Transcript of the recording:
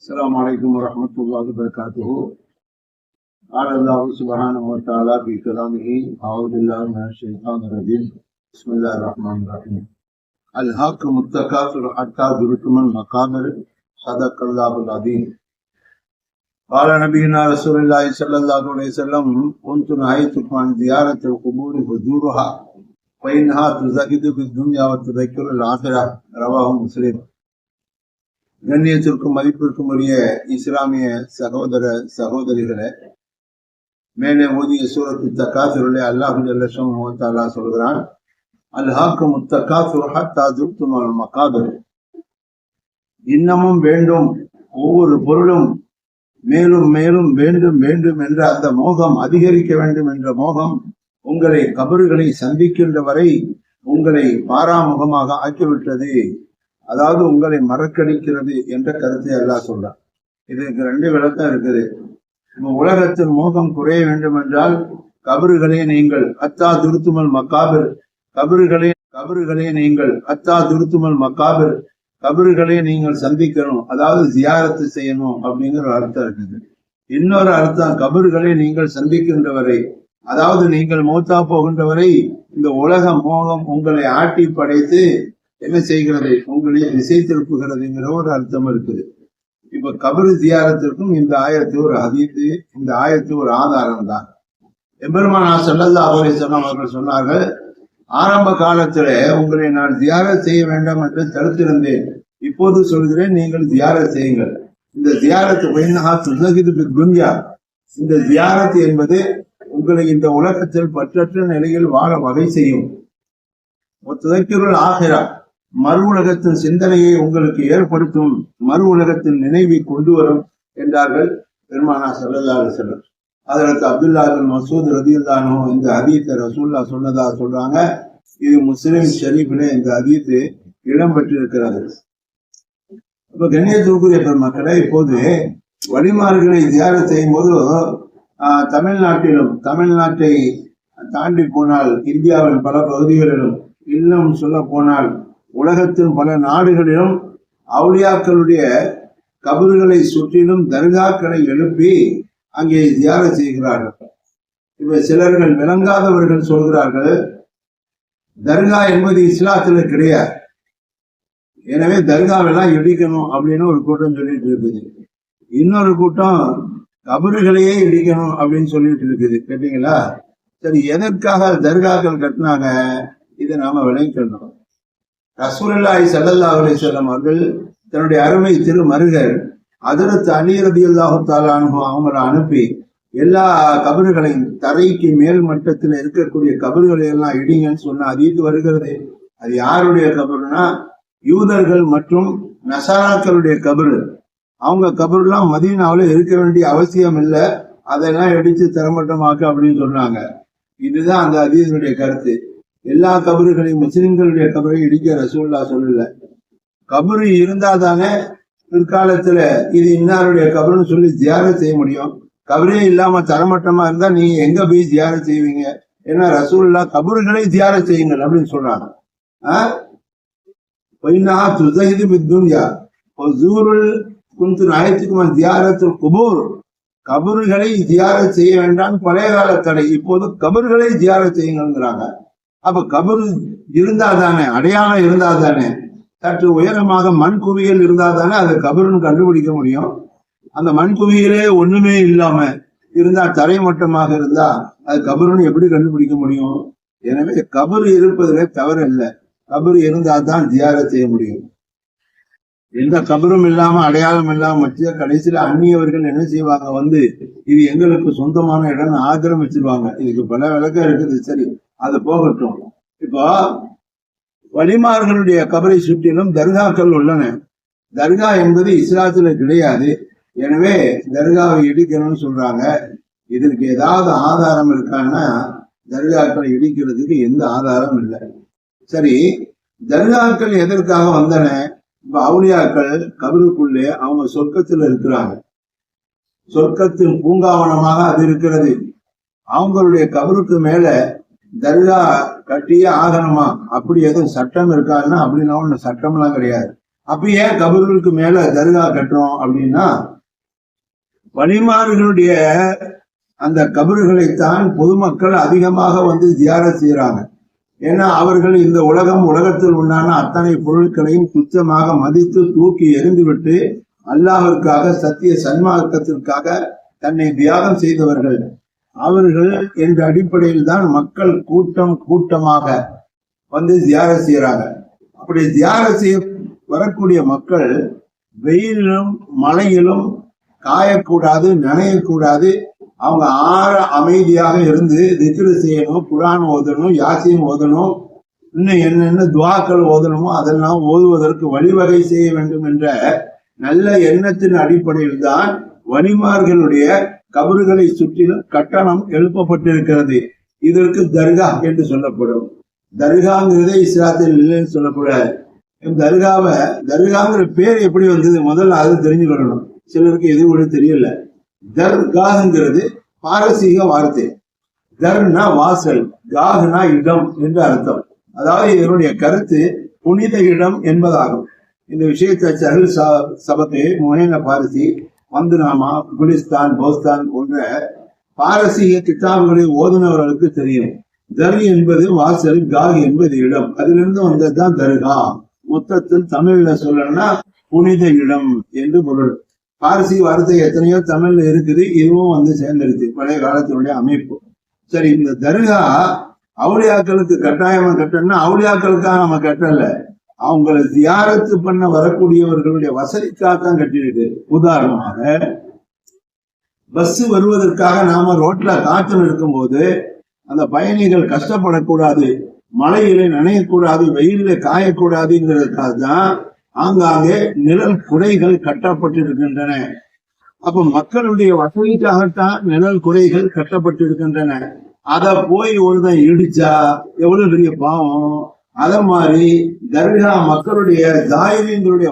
السلام عليكم ورحمة الله وبركاته. قال الله سبحانه وتعالى في كلامه: أعوذ بالله من الشيطان الرجيم. بسم الله الرحمن الرحيم. ألهاكم التكاثر حتى زرتم المقابر. صدق الله العظيم. قال نبينا رسول الله صلى الله عليه وسلم: كنت نهيتكم عن زيارة القبور فزورها فإنها تزهد في الدنيا وتذكر الآخرة. رواه مسلم. கண்ணியத்திற்கும் மதிப்பிற்கும் உரிய இஸ்லாமிய சகோதர சகோதரிகளே, மேலே ஓதிய சூரத்து தக்காசுருளே அல்லாஹு ஜல்லஷானஹு வ தஆலா சொல்கிறான்: அல்ஹாக்கும் தக்காசுரு ஹத்தா ஜுர்துமுல் மகாபிர். இன்னமும் வேண்டும், ஒவ்வொரு பொருளும் மேலும் மேலும் வேண்டும் வேண்டும் என்ற அந்த மோகம், அதிகரிக்க வேண்டும் என்ற மோகம் உங்களை கபறுகளை சந்திக்கின்ற வரை உங்களை பாராமுகமாக ஆக்கிவிட்டது, அதாவது உங்களை மறக்கடிக்கிறது என்ற கருத்தை அல்லாஹ் சொல்றான். இதுக்கு ரெண்டு விளக்கம் இருக்குது. உலகத்தின் மோகம் குறைய வேண்டும் என்றால் கபறுகளே நீங்கள் அத்தா துருத்துமல் மக்காபிர், கபறுகளே நீங்கள் அத்தா துருத்துமல் மக்காபிர், கபறுகளே நீங்கள் சந்திக்கணும், அதாவது ஜியாரத்து செய்யணும் அப்படிங்கிற ஒரு அர்த்தம் இருக்குது. இன்னொரு அர்த்தம், கபறுகளை நீங்கள் சந்திக்கின்றவரை, அதாவது நீங்கள் மௌத்தா போகின்றவரை இந்த உலக மோகம் உங்களை ஆட்டி படைத்து என்ன செய்கிறது, உங்களை திசை திருப்புகிறதுங்கிற ஒரு அர்த்தம் இருக்குது. இப்ப கபரு ஜியாரத்திற்கும் இந்த ஆயத்து ஒரு ஹதீத்து, இந்த ஆயத்து ஒரு ஆதாரம் தான். எம்பெருமானார் ஸல்லல்லாஹு அலைஹி வஸல்லம் அவர்கள் சொன்னார்கள்: ஆரம்ப காலத்துல உங்களை நான் ஜியாரத் செய்ய வேண்டாம் என்று தடுத்திருந்தேன், இப்போது சொல்கிறேன், நீங்கள் ஜியாரத் செய்யுங்கள். இந்த ஜியாரத்து பைனஹா துஸஹிது பித் துன்யா, இந்த ஜியாரத் என்பது உங்களை இந்த உலகத்தில் பற்றற்ற நிலையில் வாழ வகை செய்யும். துதக்கிருல் ஆகிரா, மறு உலகத்தின் சிந்தனையை உங்களுக்கு ஏற்படுத்தும், மறு உலகத்தின் நினைவை கொண்டு வரும் என்றார்கள் பெருமானார் ஸல்லல்லாஹு அலைஹி வஸல்லம். ஹஜ்ரத் அப்துல்லா பின் மஸ்ஊத் ரலியல்லாஹு அன்ஹு இந்த ஹதீஸை ரசூலுல்லாஹ் சொன்னதா சொல்றாங்க. இது முஸ்லிம் ஷரீஃபிலே இந்த ஹதீஸ் இடம் பெற்றிருக்கிறது. இப்ப கண்ணியத்திற்குரிய பெருமக்களே, இப்போது வழிமார்களை ஜியாரத் செய்யும் போது தமிழ்நாட்டிலும், தமிழ்நாட்டை தாண்டி போனால் இந்தியாவின் பல பகுதிகளிலும், இன்னும் சொல்ல போனால் உலகத்தின் பல நாடுகளிலும் அவுலியாக்களுடைய கபறுகளை சுற்றிலும் தர்காக்களை எழுப்பி அங்கே ஜியாரத் செய்கிறார்கள். இப்ப சிலர்கள் விளங்காதவர்கள் சொல்கிறார்கள், தர்கா என்பது இஸ்லாத்துல கிடையாது, எனவே தர்காவெல்லாம் இடிக்கணும் அப்படின்னு ஒரு கூட்டம் சொல்லிட்டு இருக்குது. இன்னொரு கூட்டம் கபறுகளையே இடிக்கணும் அப்படின்னு சொல்லிட்டு இருக்குது. கேட்டீங்களா? சரி, எதற்காக தர்காக்கள் கட்டினாங்க, இதை நாம விளங்கிக்கணும். ரசூலுல்லாஹி ஸல்லல்லாஹு அலைஹி வஸல்லம் அவர்கள் தன்னுடைய அருமை திருமருகர் ஹஜ்ரத் அலி ரலியல்லாஹு தஆலா அன்ஹு அவங்களை அனுப்பி எல்லா கபறுகளையும், தரைக்கு மேல் மட்டத்தில் இருக்கக்கூடிய கபறுகளை எல்லாம் இடிங்கன்னு சொன்ன அதீது வருகிறது. அது யாருடைய கபறுனா, யூதர்கள் மற்றும் நசாராக்களுடைய கபறு. அவங்க கபறுலாம் மதீனாவில் இருக்க வேண்டிய அவசியம் இல்லை, அதெல்லாம் இடிச்சு தரமட்டமாக்க அப்படின்னு சொன்னாங்க. இதுதான் அந்த அதீதுடைய கருத்து. எல்லா கபறுகளையும், முஸ்லிம்களுடைய கபரை இடிக்க ரசூலுல்லாஹ் சொல்லல. கபரு இருந்தா தானே பிற்காலத்துல இது இன்னாருடைய கபருன்னு சொல்லி ஜியாரத் செய்ய முடியும். கபரே இல்லாம தரமட்டமா இருந்தா நீங்க எங்க போய் ஜியாரத் செய்வீங்க? ஏன்னா ரசூலுல்லாஹ் கபறுகளை ஜியாரத் செய்யுங்கள் அப்படின்னு சொல்றாங்க. கபறுகளை ஜியாரத் செய்ய வேண்டாம், பழைய கால தடை. இப்போது கபறுகளை ஜியாரத் செய்யுங்கிறாங்க. அப்ப கபரு இருந்தாதானே, அடையாளம் இருந்தாதானே, சற்று உயரமாக மண் குவியல் இருந்தாதானே அது கபருன்னு கண்டுபிடிக்க முடியும். அந்த மண் குவியலே ஒண்ணுமே இல்லாம இருந்தா, தரைமட்டமாக இருந்தா அது கபருன்னு எப்படி கண்டுபிடிக்க முடியும்? எனவே கபரு இருப்பதிலே தவறு இல்லை, கபரு இருந்தாதான் ஜியாரத் செய்ய முடியும். எந்த கபரும் இல்லாம, அடையாளம் இல்லாம வச்சு கடைசியில அந்நியவர்கள் என்ன செய்வாங்க, வந்து இது எங்களுக்கு சொந்தமான இடம் ஆக்கிரமிச்சிருவாங்க. இதுக்கு பல விளக்கம் இருக்குது. சரி, அது போகட்டும். இப்போ வலிமார்களுடைய கபரை சுற்றிலும் தர்காக்கள் உள்ளன. தர்கா என்பது இஸ்லாத்துல கிடையாது, எனவே தர்காவை இடிக்கணும்னு சொல்றாங்க. இதற்கு ஏதாவது ஆதாரம் இருக்கான்னா, தர்காக்களை இடிக்கிறதுக்கு எந்த ஆதாரம் இல்லை. சரி, தர்காக்கள் எதற்காக வந்தன? இப்ப அவுலியாக்கள் கபருக்குள்ளே அவங்க சொர்க்கத்துல இருக்கிறாங்க, சொர்க்கத்தின் பூங்காவனமாக அது இருக்கிறது. அவங்களுடைய கபருக்கு மேல தர்கா கட்டியே ஆகணுமா, அப்படி எதுவும் சட்டம் இருக்காருன்னா அப்படின்னா ஒண்ணு சட்டம்லாம் கிடையாது. அப்ப ஏன் கபர்களுக்கு மேல தர்கா கட்டுறோம் அப்படின்னா, வழிமாறுகளுடைய அந்த கபறுகளைத்தான் பொதுமக்கள் அதிகமாக வந்து ஜியாரத் செய்யறாங்க. ஏன்னா அவர்கள் இந்த உலகத்தில் உண்டான அத்தனை பொருட்களையும் துச்சமாக மதித்து தூக்கி எறிந்துவிட்டு அல்லாஹ்விற்காக சத்திய சன்மார்க்கத்திற்காக தன்னை தியாகம் செய்தவர்கள் அவர்கள் என்ற அடிப்படையில் தான் மக்கள் கூட்டமாக வந்து ஜியாரத் செய்யறாங்க. அப்படி ஜியாரத் செய்ய வரக்கூடிய மக்கள் வெயிலிலும் மழையிலும் காயக்கூடாது, நனையக்கூடாது. அவங்க அமைதியாக இருந்து திக்ரு செய்யணும், குர்ஆன் ஓதணும், யாசீன் ஓதணும், இன்னும் என்னென்ன துஆக்கள் ஓதணுமோ அதெல்லாம் ஓதுவதற்கு வழிவகை செய்ய வேண்டும் என்ற நல்ல எண்ணத்தின் அடிப்படையில் தான் வலிமார்களுடைய கபறுகளை சுற்றிலும் கட்டணம் எழுப்பப்பட்டிருக்கிறது. இதற்கு தர்கா என்று சொல்லப்படும். தர்காங்கிறதே இஸ்லாத்தில் இல்லைன்னு சொல்லக்கூடாது. தர்காங்கிற பேர் எப்படி வந்தது முதல்ல அது தெரிஞ்சுக்கணும். சிலருக்கு இது கூட தெரியல. தர்காங்கிறது பாரசீக வார்த்தை. தர்னா வாசல், காஹ்னா இடம் என்று அர்த்தம். அதாவது இதனுடைய கருத்து புனித இடம் என்பதாகும். இந்த விஷயத்தை சஹல் சபத்து, மொஹேன பாரசி, வந்துநாமா, குலிஸ்தான், போஸ்தான் போன்ற பாரசீக கிதாபுகளை ஓதுனவர்களுக்கு தெரியும். தர் என்பது வாசல், காஹ் என்பது இடம். அதிலிருந்து வந்ததுதான் தர்கா. மொத்தத்தில் தமிழ்ல சொல்லணும்னா புனித இடம் என்று பொருள். பாரசி வார்த்தை எத்தனையோ தமிழ்ல இருக்குது, இதுவும் வந்து சேர்ந்துருச்சு பழைய காலத்தினுடைய அமைப்பு. சரி, இந்த தர்கா அவுளியாக்களுக்கு கட்டாயமா கட்டணும்னா அவுளியாக்களுக்காக நம்ம கட்டல, அவங்களை தியாரத்து பண்ண வரக்கூடியவர்களுடைய வசதிக்காகத்தான் கட்டிருக்கு. உதாரணமாக பஸ் வருவதற்காக நாம ரோட்ல காத்து நிற்கும் போது அந்த பயணிகள் கஷ்டப்படக்கூடாது, மழையில நனையக்கூடாது, வெயில காயக்கூடாதுங்கிறதுக்காக தான் ஆங்காங்கே நிழல் குடைகள் கட்டப்பட்டிருக்கின்றன. அப்ப மக்களுடைய வசதிக்காகத்தான் நிழல் குடைகள் கட்டப்பட்டிருக்கின்றன. அத போய் ஒருத்தன் இடிச்சா எவ்வளவு பெரிய பாவம். அத மாதிரி தர்கா மக்களுடைய ஜாயிரீங்களுடைய